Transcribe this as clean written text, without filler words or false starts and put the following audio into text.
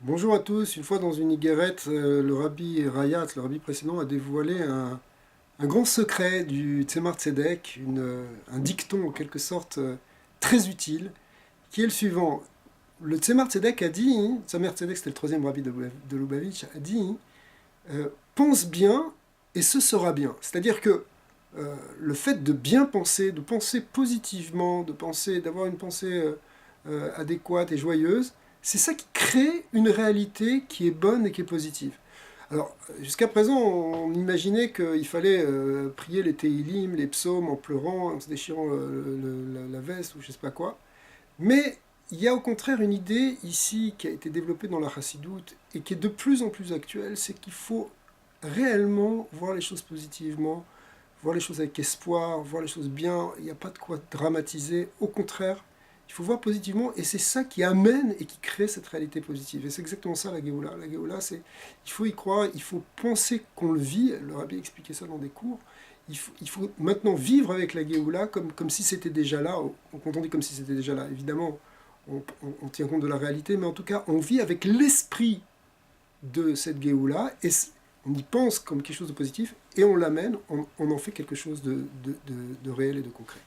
Bonjour à tous. Une fois dans une Iguérette, le rabbi Rayat, le rabbi précédent, a dévoilé un grand secret du Tzemar Tzedek, un dicton en quelque sorte très utile, qui est le suivant. Le Tzemar Tzedek a dit, Tzemar Tzedek c'était le troisième rabbi de Lubavitch, a dit pense bien et ce sera bien. C'est-à-dire que le fait de bien penser, de penser positivement, d'avoir une pensée adéquate et joyeuse, c'est ça qui crée une réalité qui est bonne et qui est positive. Alors, jusqu'à présent, on imaginait qu'il fallait prier les Tehillim, les psaumes en pleurant, en se déchirant la veste ou je sais pas quoi. Mais il y a au contraire une idée ici qui a été développée dans la Chassidoute et qui est de plus en plus actuelle, c'est qu'il faut réellement voir les choses positivement, voir les choses avec espoir, voir les choses bien. Il n'y a pas de quoi dramatiser. Au contraire, il faut voir positivement et c'est ça qui amène et qui crée cette réalité positive. Et c'est exactement ça la Géoula. La Géoula, c'est il faut y croire, il faut penser qu'on le vit. Le rabbi expliquait ça dans des cours. Il faut maintenant vivre avec la Géoula comme si c'était déjà là. Quand on dit comme si c'était déjà là, évidemment, on tient compte de la réalité, mais en tout cas, on vit avec l'esprit de cette Géoula et on y pense comme quelque chose de positif et on l'amène, on en fait quelque chose de réel et de concret.